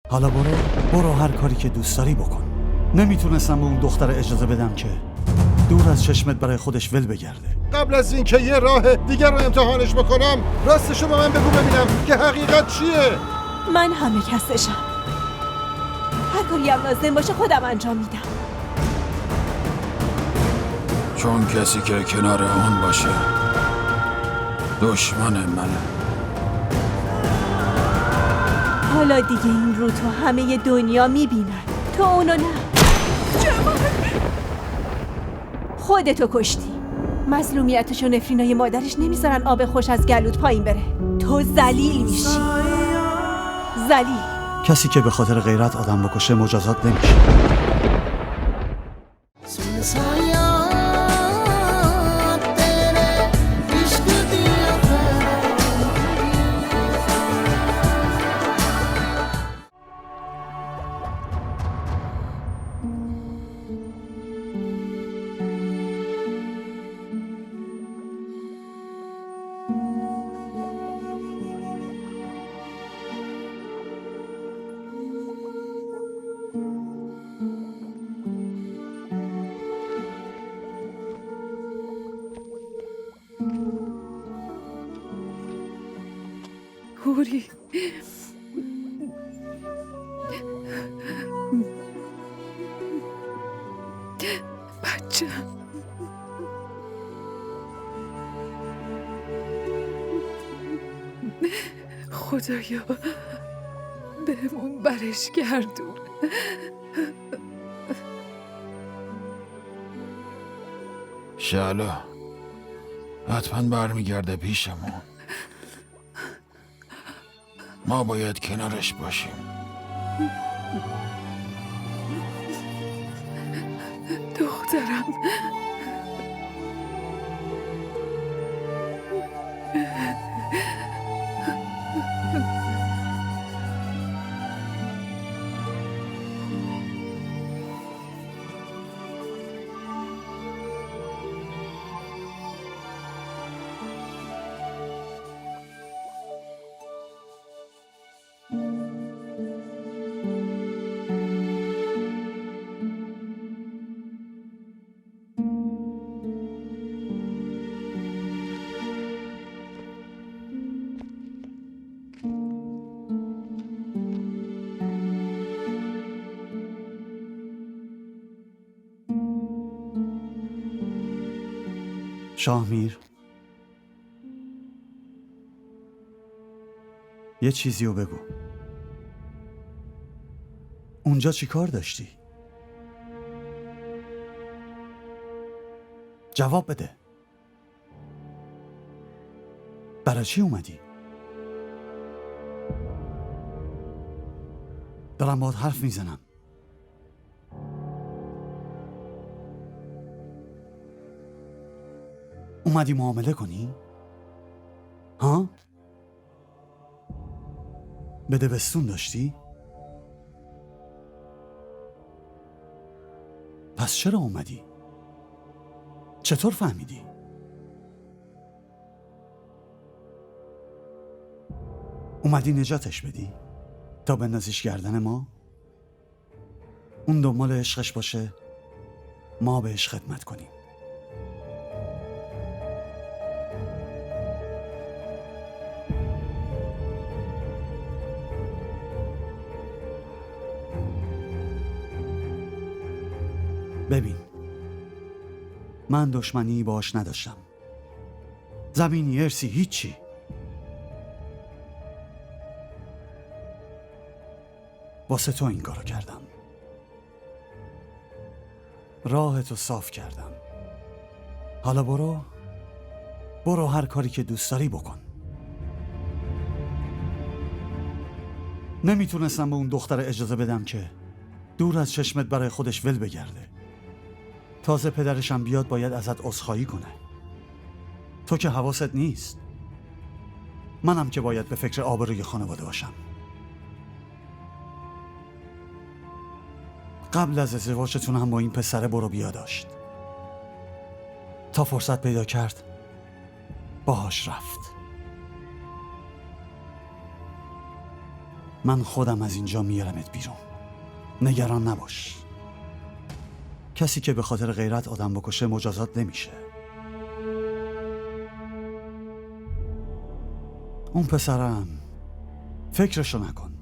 حالا برو هر کاری که دوست داری بکن. نمیتونستم به اون دختر اجازه بدم که دور از چشمت برای خودش ول بگرده. قبل از اینکه یه راه دیگر رو امتحانش بکنم راستشو به من بگو ببینم که حقیقت چیه. من همه کسشم. هر کاری هم لازم باشه خودم انجام میدم. چون کسی که کنار اون باشه دشمن منه. حالا دیگه این رو تو همه دنیا میبینن، تو اونو نه. خودتو کشتی. مظلومیتش و نفرینای مادرش نمیذارن آب خوش از گلوت پایین بره. تو ذلیل میشی. ذلیل. کسی که به خاطر غیرت آدم بکشه مجازات نمیشه. هوری بچه خدایا بهمون برش گردون. شعلا حتما برمیگرده پیشمون. ما باید کنارش باشیم. دخترم شاهمیر، یه چیزی رو بگو. اونجا چی کار داشتی؟ جواب بده. برای چی اومدی؟ دارم باهات حرف میزنم. اومدی معامله کنی؟ ها؟ بدبستون داشتی؟ پس چرا اومدی؟ چطور فهمیدی؟ اومدی نجاتش بدی؟ تا بندازیش گردن ما؟ اون دنبال عشقش باشه، ما بهش خدمت کنیم. ببین، من دشمنی باش نداشتم. زمینی، ارسی، هیچی. واسه تو این کارو کردم. راهتو صاف کردم. حالا برو هر کاری که دوست داری بکن. نمیتونستم به اون دختر اجازه بدم که دور از چشمت برای خودش ول بگرده. تازه پدرشم بیاد باید ازت عذرخواهی کنه. تو که حواست نیست. منم که باید به فکر آبروی خانواده باشم. قبل از ازدواجتون هم با این پسره برو بیا داشت. تا فرصت پیدا کرد باهاش رفت. من خودم از اینجا میارمت بیرون. نگران نباش. کسی که به خاطر غیرت آدم بکشه مجازات نمیشه. اون پسرم فکرشو نکن.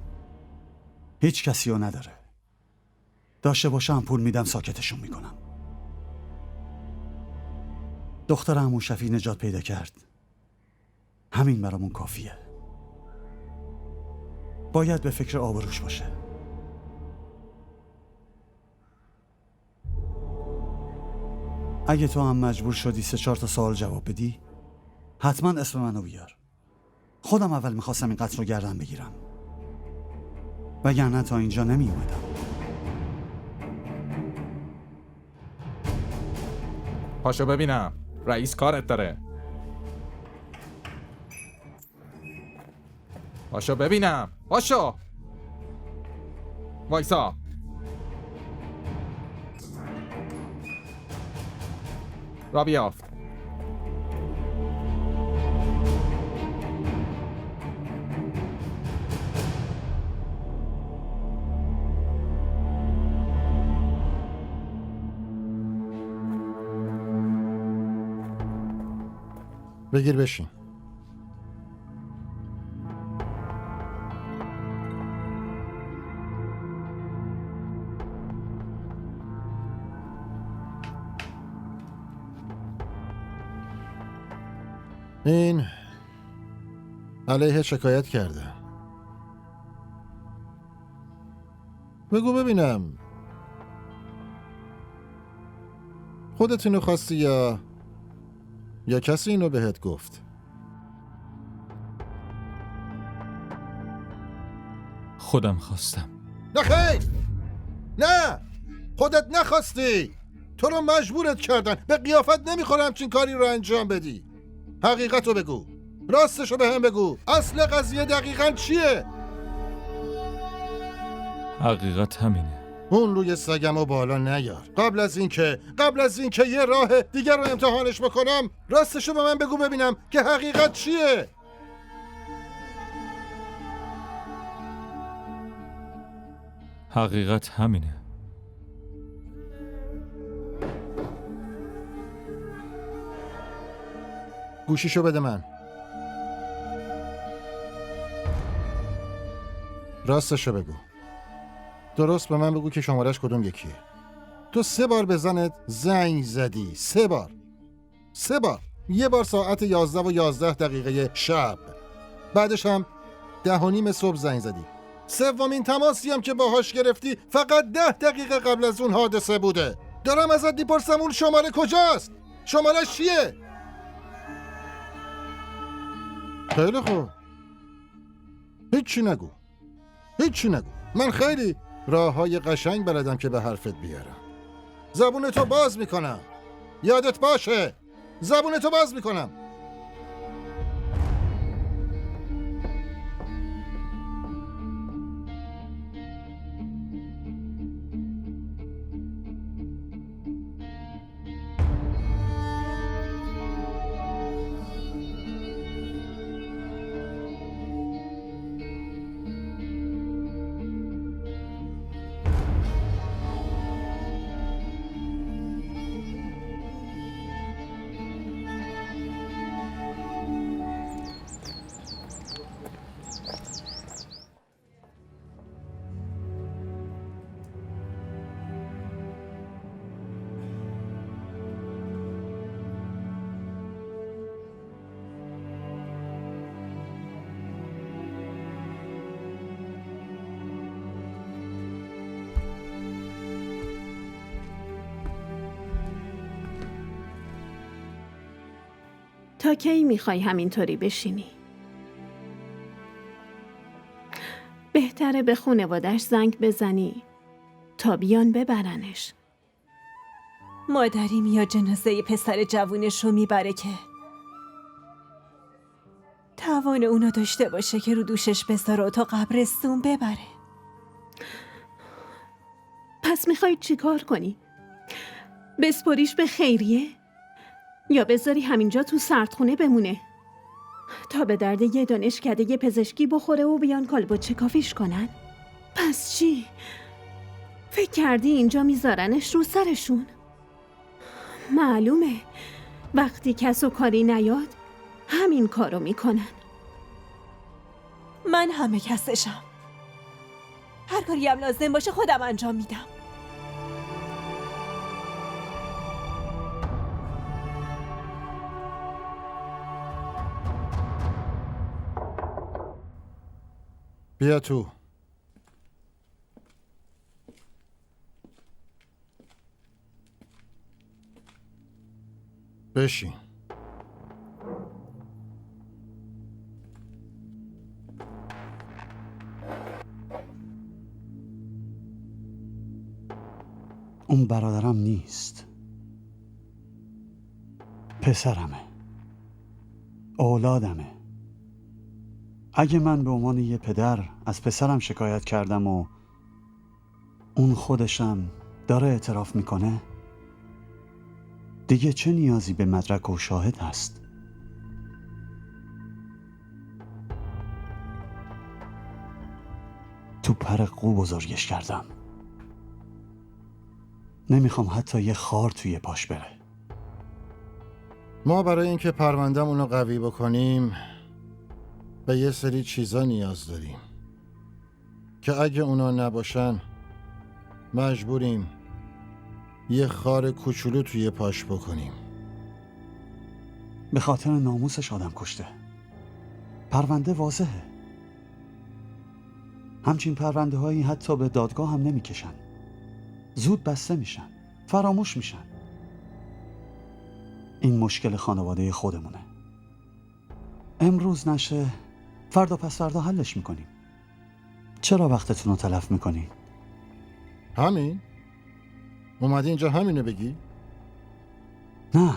هیچ کسی رو نداره. داشته باشم پول میدم ساکتشون میکنم. دختر عمو شفیع نجات پیدا کرد. همین برامون کافیه. باید به فکر آبروش باشه. اگه تو هم مجبور شدی 3-4 تا سوال جواب بدی، حتما اسم منو بیار. خودم اول میخواستم این قتل رو گردن بگیرم، وگرنه تا اینجا نمی اومدم. پاشو ببینم، رئیس کارت داره. پاشو ببینم، پاشو. وایسا. را بیافت. بگیر بشین. این علیه شکایت کرده. بگو ببینم خودت اینو خواستی یا کسی اینو بهت گفت؟ خودم خواستم. نه خیر، نه خودت نخواستی، تو رو مجبورت کردن. به قیافت نمیخوره همچین کاری رو انجام بدی. حقیقت رو بگو، راستش رو به هم بگو. اصل قضیه دقیقاً چیه؟ حقیقت همینه. اون روی سگم و بالا نیار. قبل از اینکه یه راه دیگر رو امتحانش بکنم، راستش رو به من بگو ببینم که حقیقت چیه؟ حقیقت همینه. گوشیشو بده من. راستشو بگو. درست به من بگو که شمارش کدوم یکیه. تو 3 بار به زنت زنگ زدی. 3 بار. 3 بار. یه بار ساعت 11:11 شب. بعدش هم 10:30 صبح زنگ زدی. 3مین تماسی هم که باهاش گرفتی فقط 10 دقیقه قبل از اون حادثه بوده. دارم ازت میپرسم اون شماره کجاست؟ شمارش چیه؟ خیلی خوب. هیچی نگو. من خیلی راههای قشنگ بلدم که به حرفت بیارم. زبونتو باز میکنم. یادت باشه، زبونتو باز میکنم. تا کی میخوای همینطوری بشینی؟ بهتره به خانواده‌اش زنگ بزنی تا بیان ببرنش. مادری میاد جنازه پسر جوونش رو میبره که توان اونو داشته باشه که رو دوشش بذاره و تا قبرستون ببره. پس میخوای چیکار کنی؟ بسپاریش به خیریه؟ یا بذاری همینجا تو سردخونه بمونه؟ تا به درد یه دانشکده پزشکی بخوره و بیان کالبد کافیش کنن؟ پس چی؟ فکر کردی اینجا میذارنش رو سرشون؟ معلومه وقتی کس و کاری نیاد همین کارو میکنن. من همه کسشم. هر کاری هم لازم باشه خودم انجام میدم. بیا تو. بشین. اون برادرم نیست، پسرمه، اولادمه. اگه من به عنوان یه پدر از پسرم شکایت کردم و اون خودشم داره اعتراف میکنه، دیگه چه نیازی به مدرک و شاهد هست؟ تو پر قو بزرگش کردم. نمیخوام حتی یه خار توی پاش بره. ما برای اینکه پرونده‌مون رو قوی بکنیم به یه سری چیزا نیاز داریم که اگه اونا نباشن مجبوریم یه خار کوچولو توی پاش بکنیم. به خاطر ناموسش آدم کشته. پرونده واضحه. همچین پرونده هایی حتی به دادگاه هم نمیکشن. زود بسته میشن. فراموش میشن. این مشکل خانواده خودمونه. امروز نشه، فردا پس فردا حلش میکنیم. چرا وقتتون رو تلف میکنی؟ همین؟ اومدی اینجا همینو بگی؟ نه،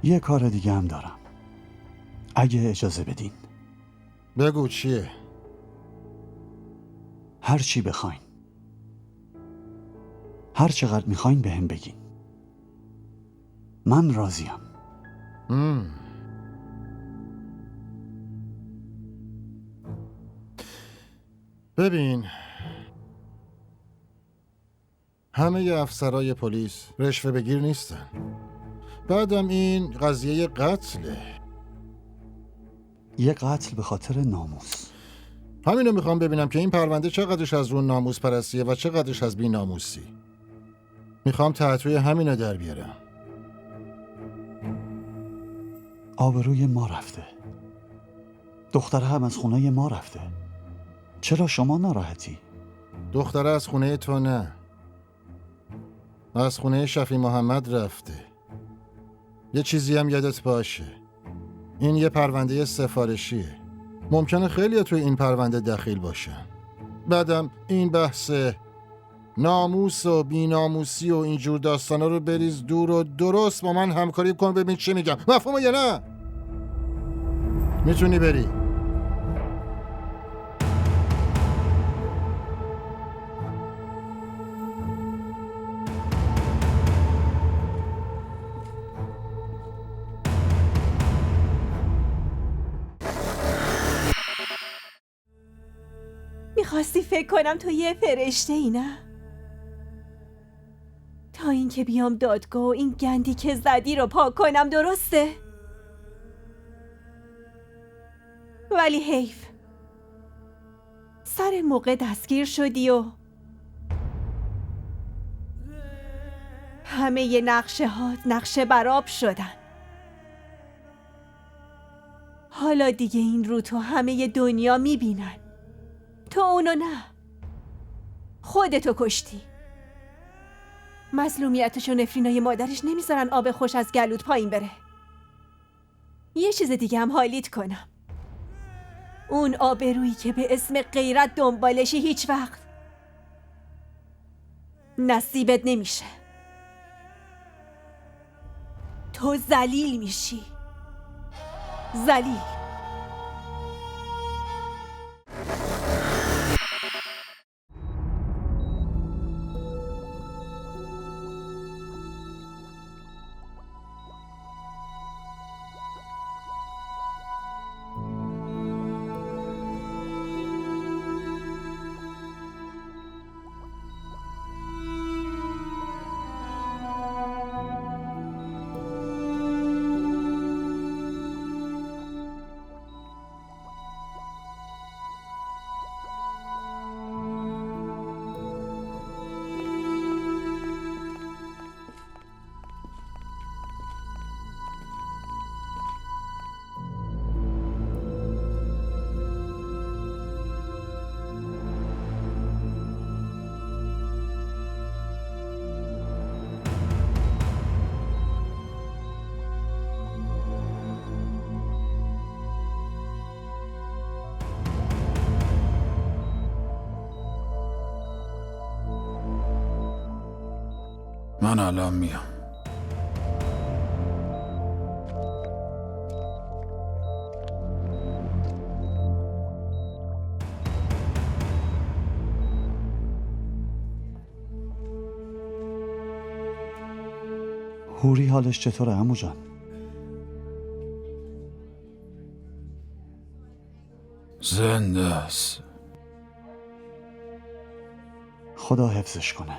یه کار دیگه هم دارم اگه اجازه بدین. بگو چیه؟ هر چی بخواین، هر چقدر میخواین بهم بگین، من راضیم. ببین، همه افسرای پلیس رشوه بگیر نیستن. بعدم این قضیه قتله. یه قتل به خاطر ناموس. همینو میخوام ببینم که این پرونده چقدرش از اون ناموس پرستیه و چقدرش از بی ناموسی. میخوام تحتوی همینو در بیارم. آبروی ما رفته. دختره هم از خونه ما رفته. چرا شما ناراحتی؟ دختره از خونه تو نه، از خونه شفیع محمد رفته. یه چیزی هم یادت باشه، این یه پرونده سفارشیه. ممکنه خیلی توی این پرونده دخیل باشن. بعدم این بحث ناموس و بیناموسی و اینجور داستانا رو بریز دور و درست با من همکاری کن ببین چی میگم. مفهومه یا نه؟ میتونی بری. میخواستی فکر کنم تو یه فرشته ای نه؟ تا اینکه بیام دادگاه و این گندی که زدی رو پاک کنم، درسته؟ ولی حیف، سر موقع دستگیر شدی و همه ی نقشه هات نقشه براب شدن. حالا دیگه این رو تو همه ی دنیا میبینن. تو اونو نه، خودتو کشتی. مظلومیتش و نفرینای مادرش نمیذارن آب خوش از گلوت پایین بره. یه چیز دیگه هم حالیت کنم. اون آبرویی که به اسم غیرت دنبالشی هیچ وقت نصیبت نمیشه. تو ذلیل میشی، ذلیل. من الان میام. هوری حالش چطوره عمو جان؟ زنده است. خدا حفظش کنه.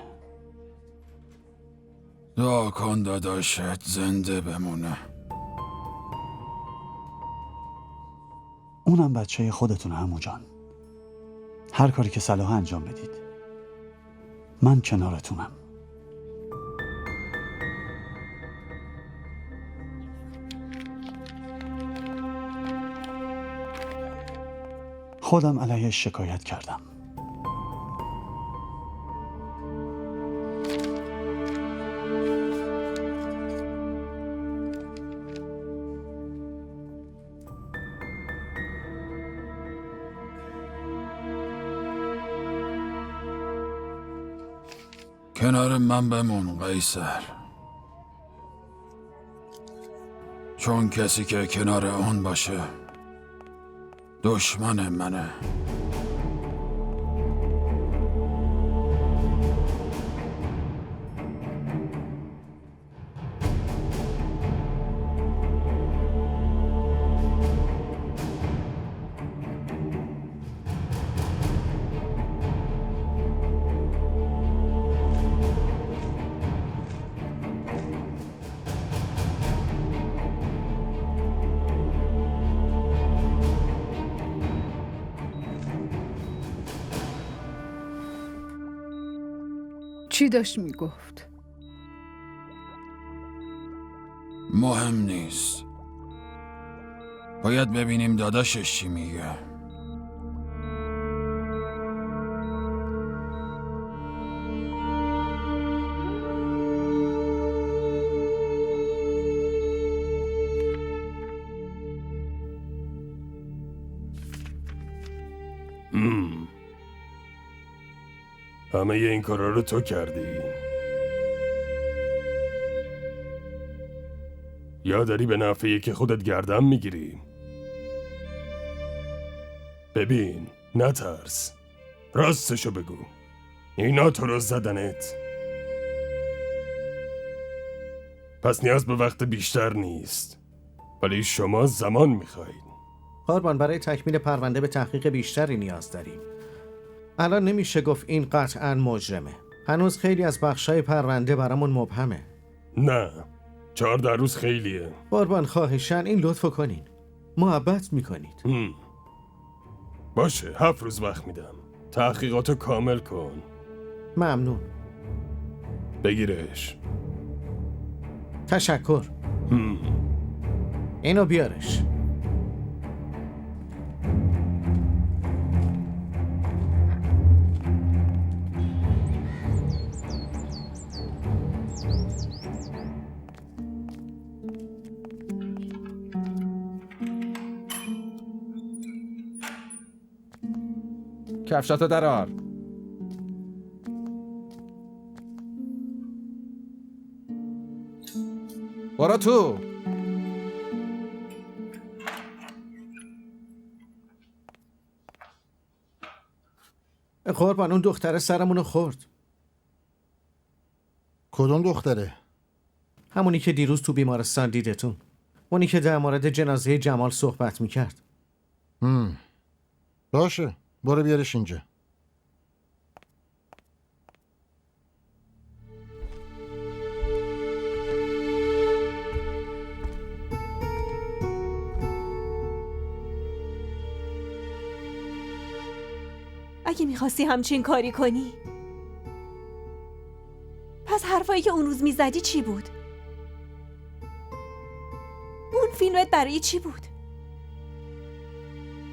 دعا کن داداشت زنده بمونه. اونم بچه خودتونه عمو جان. هر کاری که صلاح انجام بدید. من کنارتونم. خودم علیهش شکایت کردم. کنار من بمون قیصر، چون کسی که کنار اون باشه دشمن منه. چی داشت میگفت؟ مهم نیست. باید ببینیم داداشش چی میگه. همه این کارا رو تو کردی. یا داری به نفعی که خودت گردن میگیری؟ ببین، نترس. راستشو بگو. اینا تو رو زدنت. پس نیاز به وقت بیشتر نیست. ولی شما زمان میخواید. قربان، برای تکمیل پرونده به تحقیق بیشتری نیاز داریم. الان نمیشه گفت این قطعاً مجرمه. هنوز خیلی از بخشای پرونده برامون مبهمه. نه، 14 روز خیلیه. قربان خواهشاً این لطفو کنین. محبت میکنید. باشه، 7 روز وقت میدم. تحقیقاتو کامل کن. ممنون. بگیرش. تشکر. اینو بیارش. کفشاتو درار. برو تو. قربان، اون دختره سرمونو خورد. کدوم دختره؟ همونی که دیروز تو بیمارستان دیدتون. اونی که در مورد جنازه جمال صحبت میکرد. باشه، برو بیارش اینجا. اگه میخواستی همچین کاری کنی، پس حرفایی که اون روز میزدی چی بود؟ اون فیلمت برای چی بود؟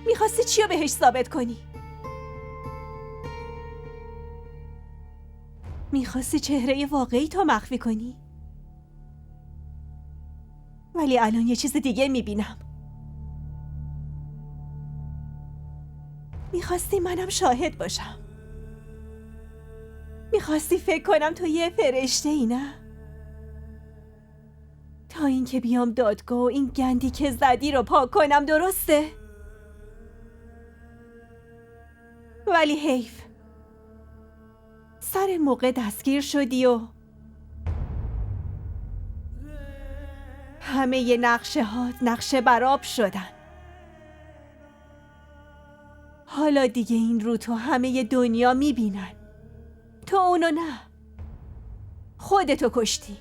میخواستی چی رو بهش ثابت کنی؟ میخواستی چهره واقعی تو مخفی کنی؟ ولی الان یه چیز دیگه میبینم. میخواستی منم شاهد باشم. میخواستی فکر کنم تو یه فرشته ای نه؟ تا اینکه بیام دادگاه و این گندی که زدی رو پاک کنم، درسته؟ ولی حیف، سر موقع دستگیر شدی و همه ی نقشه هات نقشه براب شدن. حالا دیگه این رو تو همه ی دنیا میبینن، تو اونو نه، خودتو کشتی.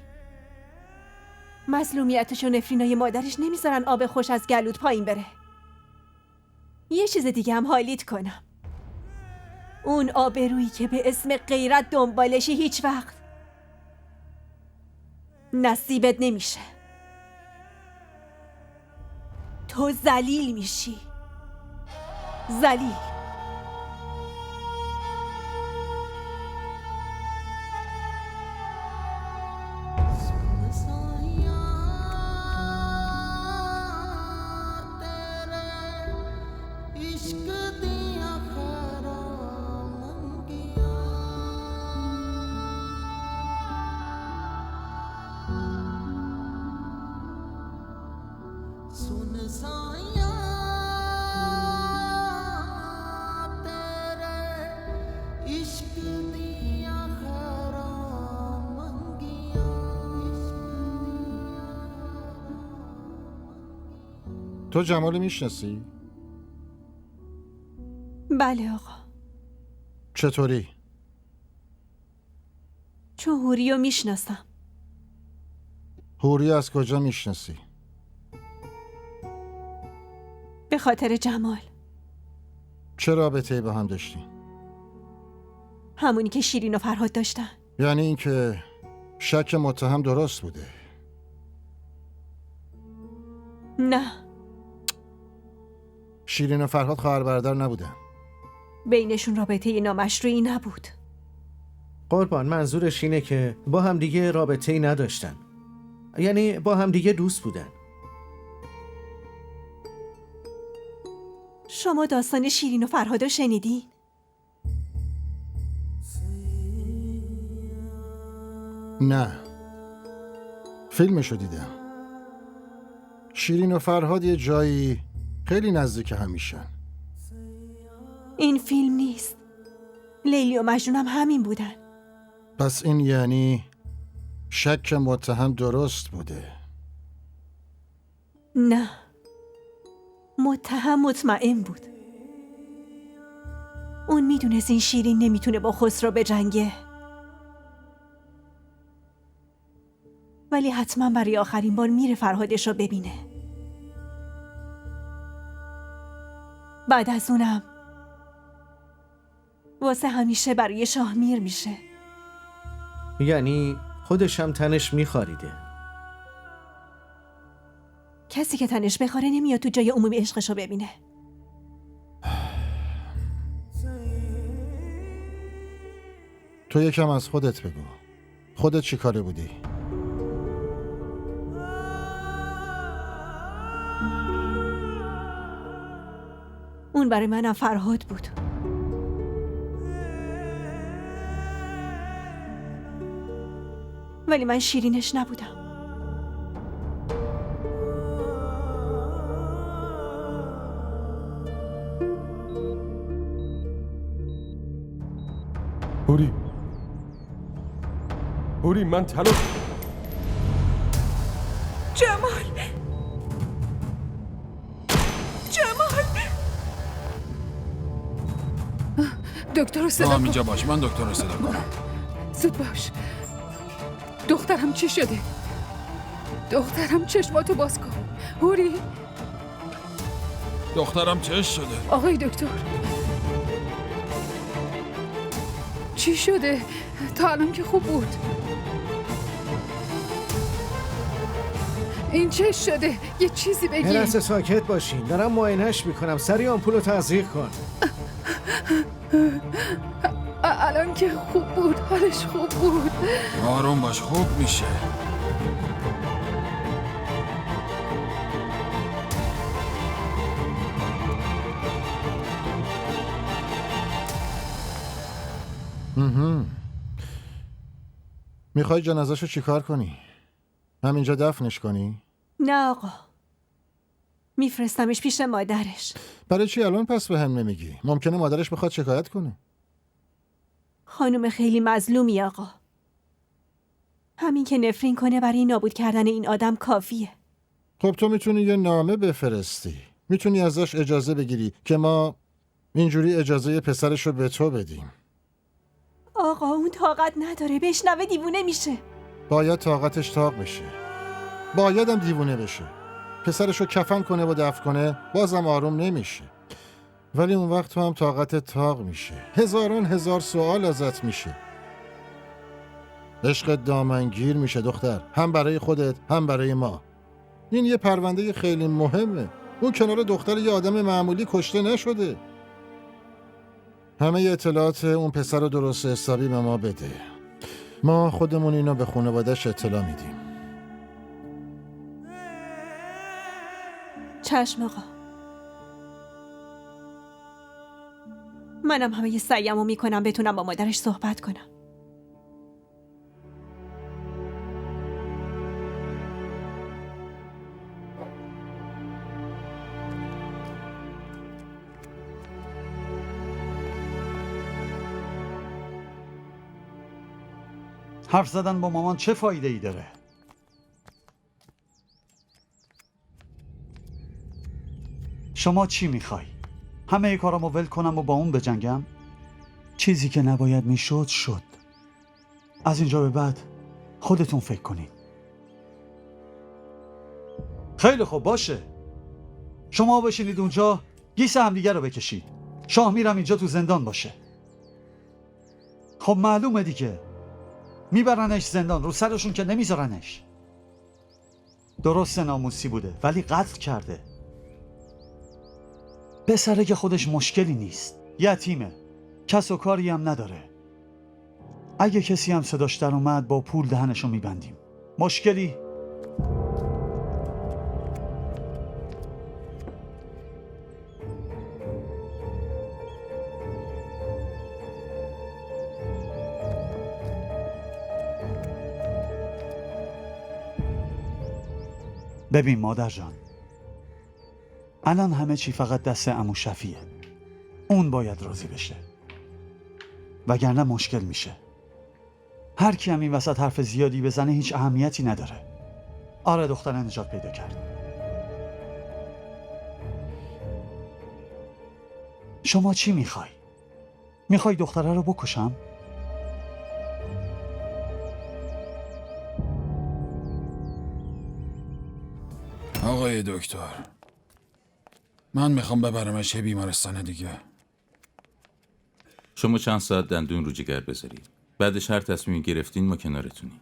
مظلومیتش و نفرینای مادرش نمیذارن آب خوش از گلوت پایین بره. یه چیز دیگه هم حالیت کنم، اون آبرویی که به اسم غیرت دنبالشی هیچ وقت نصیبت نمیشه. تو ذلیل میشی، ذلیل. تو جمال میشناسی؟ بله آقا. چطوری؟ چون هوریو میشناسم. هوری از کجا میشناسی؟ به خاطر جمال. چه رابطه‌ای با هم داشتین؟ همونی که شیرین و فرهاد داشتن. یعنی اینکه شک متهم درست بوده؟ نه، شیرین و فرهاد خواهر برادر نبودن. بینشون رابطه نامشروعی نبود. قربان، منظورش اینه که با هم دیگه رابطه‌ای نداشتن، یعنی با هم دیگه دوست بودن. شما داستان شیرین و فرهادو شنیدین؟ نه، فیلمشو دیدم. شیرین و فرهاد یه جایی خیلی نزدیک همیشن. این فیلم نیست. لیلی و مجنون هم همین بودن. پس این یعنی شک متهم درست بوده. نه، متهم مطمئن بود. اون میدونست این شیرین نمیتونه با خسرو بجنگه، ولی حتما برای آخرین بار میره فرهادش رو ببینه. بعد از اونم واسه همیشه برای شاه میر میشه. یعنی خودش هم تنش میخاریده. کسی که تنش بخوره نمیاد تو جای عمومی عشقشو ببینه. تو یکم از خودت بگو. خودت چی کاره بودی؟ اون برای منم فرهاد بود. ولی من شیرینش نبودم. هوری من تلاش. جمال، دکتر رو تو صدا هم کن. اینجا باش، من دکتر رو صدا کنم. زود باش. دخترم چی شده؟ دخترم چشماتو باز کن. هوری، دخترم چش شده. آقای دکتر چی شده؟ تا الان که خوب بود. این چه شده؟ یه چیزی یه بگی. لحظه ساکت باشین، دارم معاینش میکنم. سریع آمپولو تزریق کن. الان که خوب بود، حالش خوب بود. آروم باش، خوب میشه. میخوای جنازه‌شو چیکار کنی؟ همینجا دفنش کنی؟ نه آقا، میفرستمش پیش مادرش. برای چی الان پس به هم نمیگی؟ ممکنه مادرش بخواد شکایت کنه. خانم خیلی مظلومی آقا. همین که نفرین کنه برای نابود کردن این آدم کافیه. خب تو میتونی یه نامه بفرستی، میتونی ازش اجازه بگیری که ما اینجوری اجازه پسرش رو به تو بدیم. آقا اون طاقت نداره، بشنوه دیوونه میشه. باید طاقتش طاق بشه، بایدم دیوونه بشه. پسرش رو کفن کنه و دفن کنه بازم آروم نمیشه، ولی اون وقت تو هم طاقت طاق میشه. هزار سوال ازت میشه. عشق دامنگیر میشه دختر، هم برای خودت هم برای ما. این یه پرونده خیلی مهمه. اون کنار دختر یه آدم معمولی کشته نشده. همه اطلاعات اون پسر رو درست حسابی به ما بده. ما خودمون اینو به خانواده‌اش اطلاع میدیم. چشم آقا. منم همه سعیمو میکنم بتونم با مادرش صحبت کنم. حرف زدن با مامان چه فایده ای داره؟ شما چی میخوای؟ همه کارامو ول کنم و با اون بجنگم؟ چیزی که نباید میشد شد. از اینجا به بعد خودتون فکر کنین. خیلی خوب باشه. شما بشینید اونجا گیس همدیگه رو بکشید. شاه میرم اینجا تو زندان باشه. خب معلومه دیگه، میبرنش زندان، رو سرشون که نمیذارنش. درست ناموسی بوده ولی قتل کرده. پسره که خودش مشکلی نیست، یتیمه، کس و کاری هم نداره. اگه کسی هم صداش در اومد با پول دهنشو میبندیم. مشکلی؟ ببین مادر جان، الان همه چی فقط دست عمو شفیه. اون باید راضی بشه، وگرنه مشکل میشه. هر کی هم این وسط حرف زیادی بزنه هیچ اهمیتی نداره. آره دختر نجات پیدا کرد. شما چی میخوای؟ میخوای دختره رو بکشم؟ آقای دکتر، من میخوام ببرمش یه بیمارستان دیگه. شما چند ساعت دندون رو جگر بذارید. بعدش هر تصمیمی گرفتین ما کنارتونیم.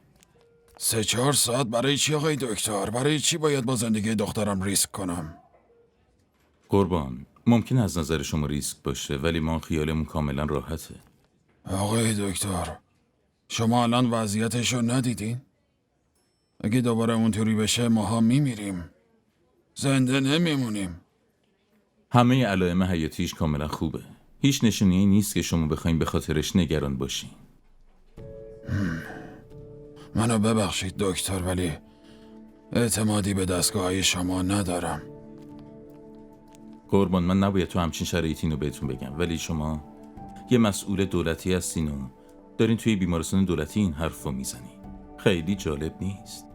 3-4 ساعت برای چی آقای دکتر؟ برای چی باید با زندگی دخترم ریسک کنم؟ قربان، ممکن از نظر شما ریسک باشه ولی ما خیالمون کاملا راحته. آقای دکتر، شما الان وضعیتشو ندیدین؟ اگه دوباره اونطوری بشه ماها میمیریم، زنده نمیمونیم. همه علائم حیاتیش کاملا خوبه. هیچ نشونی نیست که شما بخواید به خاطرش نگران باشین. منو ببخشید دکتر، ولی اعتمادی به دستگاه‌های شما ندارم. قربان، من نباید تو همچین شرایطی اینو بهتون بگم، ولی شما یه مسئول دولتی هستین و دارین توی بیمارستان دولتی این حرفو میزنین. خیلی جالب نیست.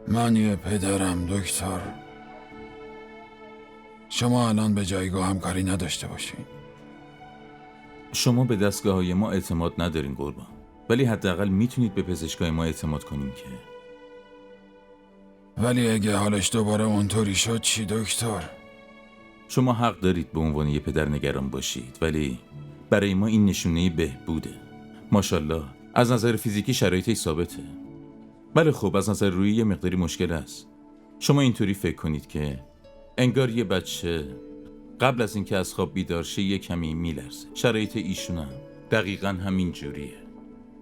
من یه پدرم دکتر. شما الان به جایگاه همکاری نداشته باشین. شما به دستگاه‌های ما اعتماد ندارین قربان، ولی حداقل میتونید به پزشکای ما اعتماد کنین که. ولی اگه حالش دوباره اونطوری شد چی دکتر؟ شما حق دارید به عنوان یه پدر نگران باشید، ولی برای ما این نشونه بهبوده. ماشاءالله از نظر فیزیکی شرایطش ثابته. بله خب از نظر روحی یه مقداری مشکل هست. شما اینطوری فکر کنید که انگار یه بچه قبل از اینکه از خواب بیدار شه یه کمی میلرزه. شرایط ایشونم دقیقاً همین جوریه.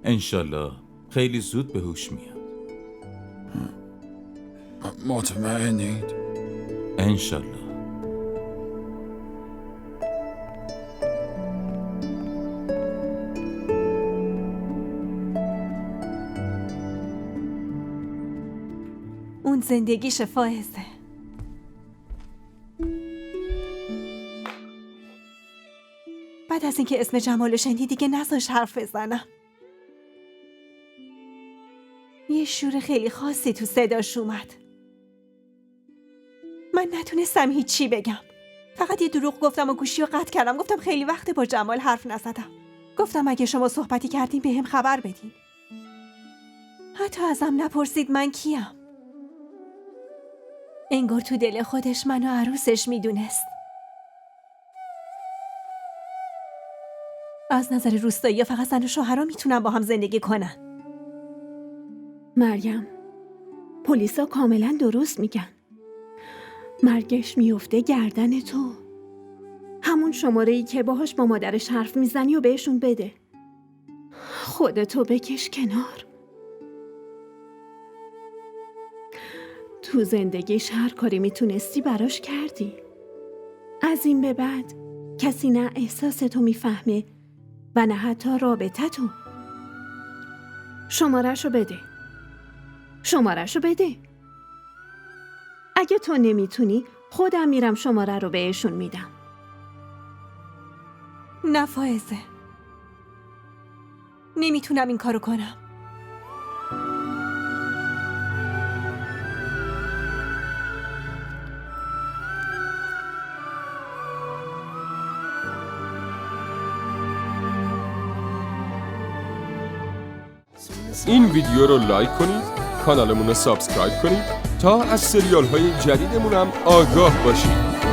انشالله خیلی زود به هوش میاد. مطمئنید؟ انشالله. اون زندگیش فائزه. بعد از اینکه اسم جمالو شنیدی دیگه نذاش حرف بزنم. یه شور خیلی خاصی تو صداش اومد. من نتونستم هیچی بگم. فقط یه دروغ گفتم و گوشی رو قطع کردم. گفتم خیلی وقت با جمال حرف نزدم. گفتم اگه شما صحبتی کردین به هم خبر بدین. حتی ازم نپرسید من کیم. انگار تو دل خودش منو عروسش میدونست. از نظر روستایی فقط زن و شوهرها میتونن با هم زندگی کنن. مریم، پلیسا کاملا درست میگن. مرگش میفته گردن تو. همون شماره‌ای که باهاش با مادرش حرف میزنی و بهشون بده. خودتو بکش کنار. تو زندگیش هر کاری میتونستی براش کردی. از این به بعد کسی نه احساستو میفهمه و نه حتی رابطتو. شماره‌شو بده. شماره‌شو بده. اگه تو نمیتونی خودم میرم شماره رو بهشون میدم. نه فائزه، نمیتونم این کارو کنم. این ویدیو رو لایک کنید، کانالمون رو سابسکرایب کنید تا از سریال های جدیدمون هم آگاه باشید.